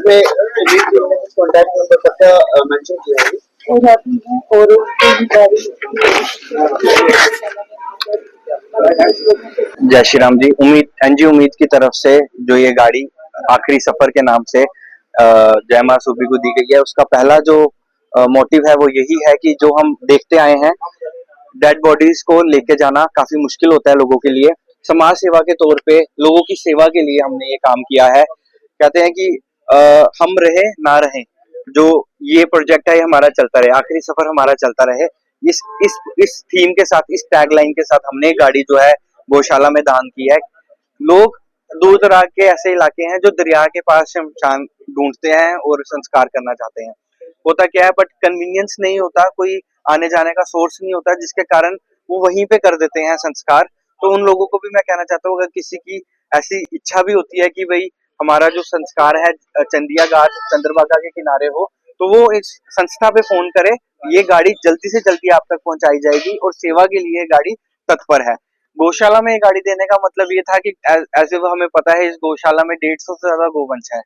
इसमें contact number तक का मेंशन किया है हो जाती है और जय श्री राम जी। उम्मीद एनजी उम्मीद की तरफ से जो ये गाड़ी आखिरी सफर के नाम से जय मां सूबी को दी गई है, उसका पहला जो मोटिव है वो यही है कि जो हम देखते आए हैं, डेड बॉडीज को लेके जाना काफी मुश्किल होता है लोगों के लिए। समाज सेवा के तौर पे लोगों की सेवा के लिए हमने ये काम किया है। कहते हैं कि हम रहे ना रहे, जो ये प्रोजेक्ट है ये हमारा चलता रहे, आखिरी सफर हमारा चलता रहे। इस थीम के साथ, इस टैगलाइन के साथ हमने गाड़ी जो है गौशाला में दान की है। लोग दूर दराज के ऐसे इलाके हैं जो दरिया के पास शमशान ढूंढते हैं और संस्कार करना चाहते हैं। होता क्या है, बट कन्वीनियंस नहीं होता, कोई आने जाने का सोर्स नहीं होता, जिसके कारण वो वहीं पे कर देते हैं संस्कार। तो उन लोगों को भी मैं कहना चाहता हूँ, अगर किसी की ऐसी इच्छा भी होती है कि भाई हमारा जो संस्कार है चंदिया घाट चंद्रभागा के किनारे हो, तो वो इस संस्था पे फोन करे, ये गाड़ी जल्दी से जल्दी आप तक पहुंचाई जाएगी और सेवा के लिए गाड़ी तत्पर है। गौशाला में ये गाड़ी देने का मतलब ये था कि ऐसे वो हमें पता है इस गौशाला में 150 से ज्यादा गोवंश है।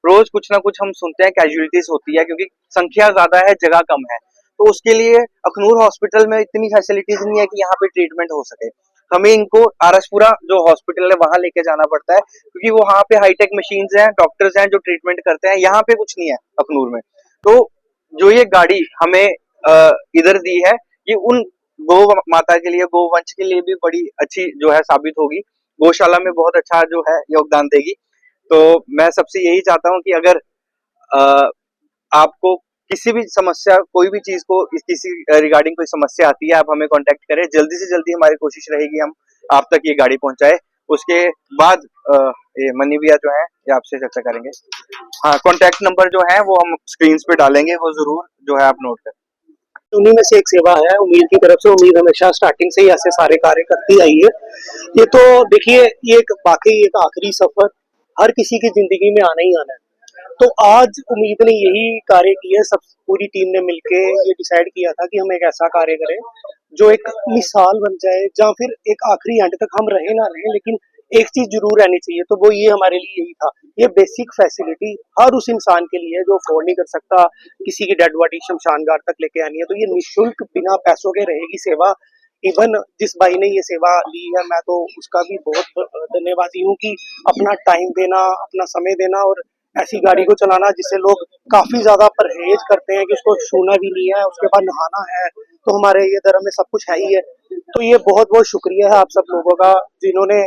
रोज कुछ ना कुछ हम सुनते हैं कैजुअलिटीज होती है, क्योंकि संख्या ज्यादा है जगह कम है। तो उसके लिए अखनूर हॉस्पिटल में इतनी फैसिलिटीज नहीं है कि यहाँ पे ट्रीटमेंट हो सके। हमें इनको आरसपुरा जो हॉस्पिटल है वहां लेके जाना पड़ता है, क्योंकि वो वहां पे हाईटेक मशीन्स हैं, डॉक्टर्स हैं जो ट्रीटमेंट करते हैं। यहाँ पे कुछ नहीं है अखनूर में। तो जो ये गाड़ी हमें इधर दी है, ये उन गौ माता के लिए, गोवंश के लिए भी बड़ी अच्छी जो है साबित होगी। गौशाला में बहुत अच्छा जो है योगदान देगी। तो मैं सबसे यही चाहता हूँ कि अगर आपको किसी भी समस्या, कोई भी चीज को किसी रिगार्डिंग कोई समस्या आती है, आप हमें कांटेक्ट करें। जल्दी से जल्दी हमारी कोशिश रहेगी हम आप तक ये गाड़ी पहुंचाए। उसके बाद ये मनी भैया जो है ये आपसे चर्चा करेंगे। हाँ, कांटेक्ट नंबर जो है वो हम स्क्रीन पे डालेंगे, वो जरूर जो है आप नोट करें। उन्हीं में से एक सेवा है उम्मीद की तरफ से। उम्मीद हमेशा स्टार्टिंग से ही ऐसे सारे कार्य करती आई है। ये तो देखिए, ये एक वाकई एक आखिरी सफर हर किसी की जिंदगी में आना ही आना है। तो आज उम्मीद ने यही कार्य किया, सब पूरी टीम ने मिलके ये डिसाइड किया था कि हम एक ऐसा कार्य करें जो एक मिसाल बन जाए, जहाँ फिर एक आखिरी एंड तक हम रहे ना रहे, लेकिन एक चीज जरूर रहनी चाहिए। तो वो ये हमारे लिए यही था, ये बेसिक फैसिलिटी हर उस इंसान के लिए जो अफोर्ड नहीं कर सकता किसी की डेड बॉडी शमशान घाट तक लेके आनी है, तो ये निःशुल्क बिना पैसों के रहेगी सेवा। इवन जिस भाई ने ये सेवा ली है, मैं तो उसका भी बहुत धन्यवादी हूँ कि अपना टाइम देना, अपना समय देना और ऐसी गाड़ी को चलाना जिससे लोग काफी ज्यादा परहेज करते हैं कि उसको छूना भी नहीं है, उसके बाद नहाना है। तो हमारे ये धर्म में सब कुछ है ही है। तो ये बहुत बहुत शुक्रिया है आप सब लोगों का, जिन्होंने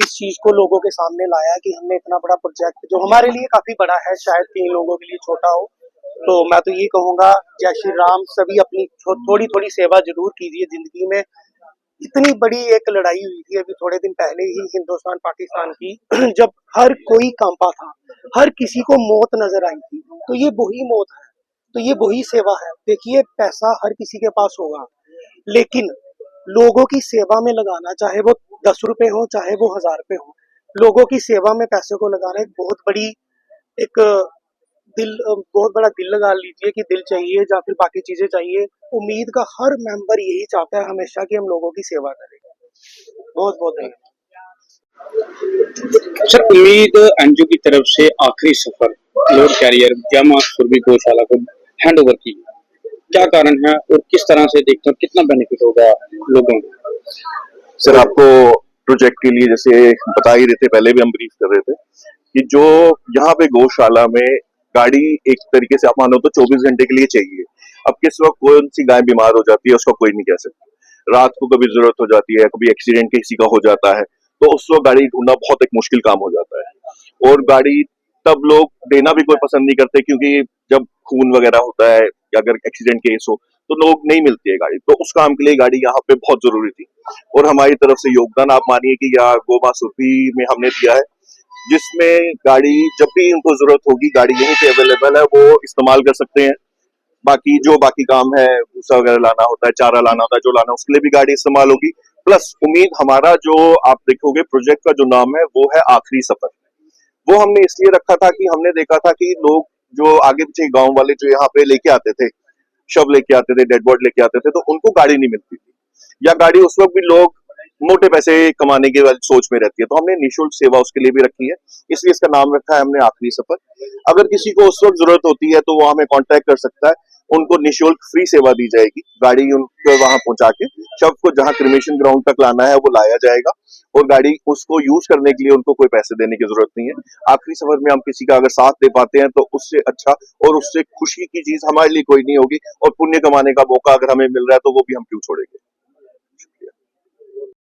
इस चीज को लोगों के सामने लाया कि हमने इतना बड़ा प्रोजेक्ट, जो हमारे लिए काफी बड़ा है, शायद 3 लोगों के लिए छोटा हो। तो मैं तो ये कहूंगा, जय श्री राम। सभी अपनी थोड़ी थोड़ी सेवा जरूर कीजिए जिंदगी में। इतनी बड़ी एक लड़ाई हुई थी अभी थोड़े दिन पहले ही हिंदुस्तान पाकिस्तान की जब हर कोई कांपा था, हर किसी को मौत नजर आई थी। तो ये वही मौत है, तो ये वही सेवा है। देखिए, पैसा हर किसी के पास होगा, लेकिन लोगों की सेवा में लगाना, चाहे वो 10 रुपए हो चाहे वो 1000 रुपए हो, लोगों की सेवा में पैसे को लगाना एक बहुत बड़ी एक बहुत बड़ा दिल लगा लीजिए कि दिल चाहिए या फिर बाकी चीजें चाहिए। उम्मीद का हर मेंबर यही चाहता है हमेशा कि हम लोगों की सेवा करें। बहुत बहुत धन्यवाद सर। उम्मीद एनजीओ की तरफ से आखिरी सफर लोड कैरियर जय मां सूबी गौशाला को हैंड ओवर की, क्या कारण है और किस तरह से देखते हैं, कितना बेनिफिट होगा लोगों को? सर, आपको प्रोजेक्ट के लिए जैसे बता ही रहे थे, पहले भी हम ब्रीफ कर रहे थे कि जो यहाँ पे गौशाला में गाड़ी एक तरीके से आप मानो तो 24 घंटे के लिए चाहिए। अब किस वक्त कौन सी गाय बीमार हो जाती है उसका कोई नहीं कह सकता। रात को कभी जरूरत हो जाती है, कभी एक्सीडेंट किसी का हो जाता है, तो उस वक्त गाड़ी ढूंढना बहुत एक मुश्किल काम हो जाता है। और गाड़ी तब लोग देना भी कोई पसंद नहीं करते, क्योंकि जब खून वगैरह होता है या अगर एक्सीडेंट केस हो तो लोग नहीं मिलती है गाड़ी। तो उस काम के लिए गाड़ी यहाँ पे बहुत जरूरी थी और हमारी तरफ से योगदान आप मानिए कि यहाँ गौ मां सूबी में हमने दिया है, जिसमें गाड़ी जब भी उनको जरूरत होगी गाड़ी यहीं पे अवेलेबल है, वो इस्तेमाल कर सकते हैं। बाकी काम है, भूसा वगैरह लाना होता है, चारा लाना होता है, जो लाना, उसके लिए भी गाड़ी इस्तेमाल होगी। प्लस उम्मीद हमारा जो आप देखोगे प्रोजेक्ट का जो नाम है वो है आखिरी सफर। वो हमने इसलिए रखा था कि हमने देखा था कि लोग जो आगे पीछे गांव वाले जो यहाँ पे लेके आते थे, शव लेके आते थे, डेड बॉडी लेके आते थे, तो उनको गाड़ी नहीं मिलती थी, या गाड़ी उस वक्त भी लोग मोटे पैसे कमाने की वाली सोच में रहती है, तो हमने निःशुल्क सेवा उसके लिए भी रखी है, इसलिए इसका नाम रखा है हमने आखिरी सफर। अगर किसी को उस वक्त जरूरत होती है तो वो हमें कांटेक्ट कर सकता है, उनको निःशुल्क फ्री सेवा दी जाएगी, गाड़ी उनको वहां पहुंचा के शव को जहां क्रिमेशन ग्राउंड तक लाना है वो लाया जाएगा, और गाड़ी उसको यूज करने के लिए उनको कोई पैसे देने की जरूरत नहीं है। आखिरी सफर में हम किसी का अगर साथ दे पाते हैं तो उससे अच्छा और उससे खुशी की चीज हमारे लिए कोई नहीं होगी, और पुण्य कमाने का मौका अगर हमें मिल रहा है तो वो भी हम क्यों छोड़ेंगे।